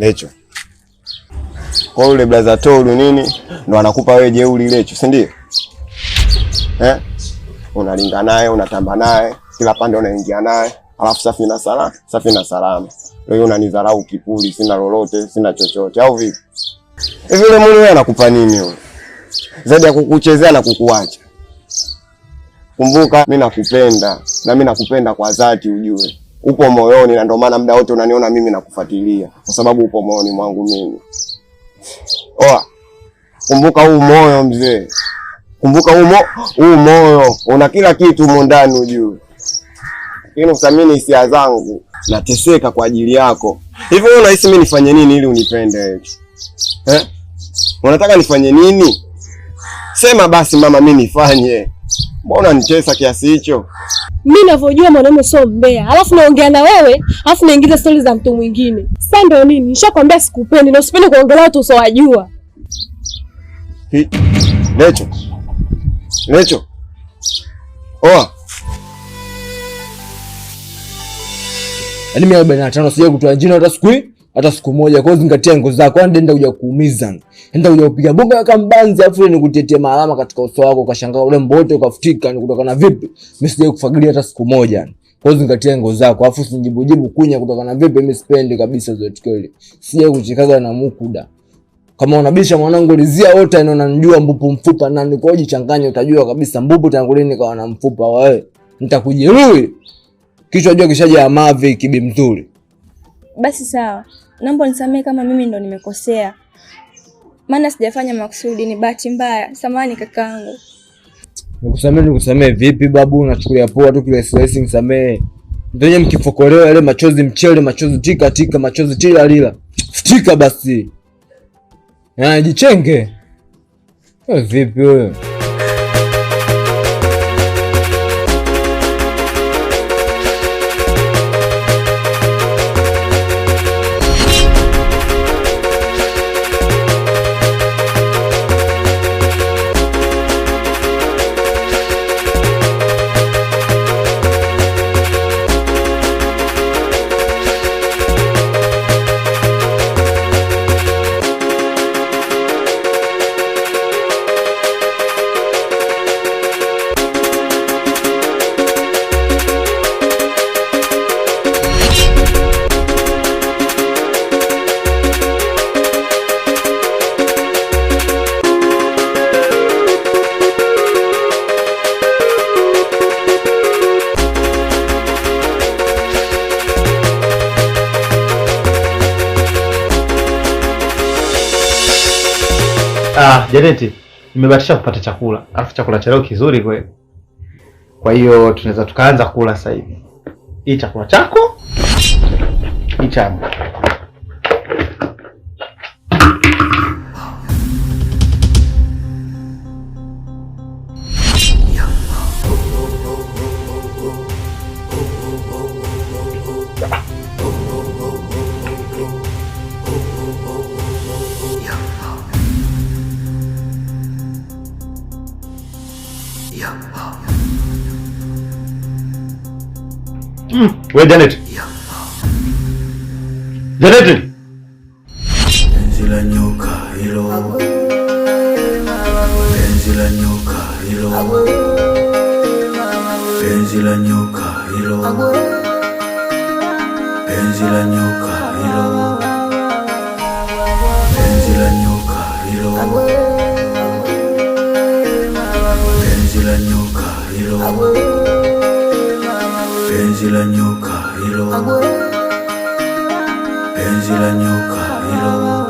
Lecho. Kwa yule brother Tolu nini ndo anakupa wewe jeuri Lecho, si ndio? Unalinga naye, unatamba naye, kila pande unaingia naye, alafu safi na salama. Leo unanidharau kipuli, sina lolote, sina chochote au vipi? Hivi yule mwenyewe anakupa nini wewe? Zaidi ya kukuchezea na kukuacha. Kumbuka mimi nakupenda na mimi nakupenda kwa dhati ujue. Upo moyoni na ndio maana muda wote unaniona mimi nakufuatilia kwa sababu upo moyoni mwangu mimi. Kumbuka huu moyo mzee. Kumbuka huu moyo una kila kitu humo ndani ujue. Lakini usamini hisia zangu, nateseka kwa ajili yako. Hivi wewe unahisi mimi nifanye nini ili unipende wewe? Unataka nifanye nini? Sema basi mama, mimi nifanye. Mbona nitesa kiasi hicho? Mimi ninavyojua mwanaume sio mbea. Alafu naongea na wewe, alafu naingiza stori za mtu mwingine. Sasa ndio nini? Nishakwambia sikupendi na usipende kuongelea watu usowajua. Lecho. Yaani mimi 45 sija kutoa jina hata siku moja. Kwa hiyo zingatia ngozi zako, kwani nenda kuja kuumiza. Nenda kuja kupiga bonga kama mbanzi afu nikutetea maalama katika uso wako ukashangaa ule mbote ukafutika ni kutokana vipi? Mimi sija kufagilia hata siku moja. Kwa hiyo zingatia ngozi zako, afu usijibu kunya kutokana vipi, mimi sipendi kabisa zote tukio ile. Sija kuchikaga na mukuda. Kama unabisha mwanangu lizia wote unanijua mbupu mfupa nani, kwa hiyo jichanganye utajua kabisa mbupu tangu lini kwa na mfupa wewe. Nitakujeruhi. Kichwa jua kishaje mavi kibi mzuri. Basi sawa. Naomba nisamee kama mimi ndo nimekosea. Maana sijafanya makusudi, ni bahati mbaya. Samahani kakaangu. Nikusamee vipi babu, unachukulia poa tu kile stress nisamee. Ndio mkifokolewa ile machozi mchele, machozi tika, machozi lila. Futika basi. Jichenge. Vipi wewe? Janeti, nimebatisha kupata chakula. Alafu chakula cha leo kizuri kweli. Kwa hiyo tunaweza tukaanza kula sasa hivi. Hii chakula chako? Hii changu. Wewe Janet. Janet. Penzi la nyoka hilo. Penzi la nyoka hilo. Penzi la nyoka hilo. Penzi la nyoka hilo. Penzi la nyoka hilo. Penzi la nyoka hilo. Penzi la nyoka hilo. Penzi la nyoka hilo.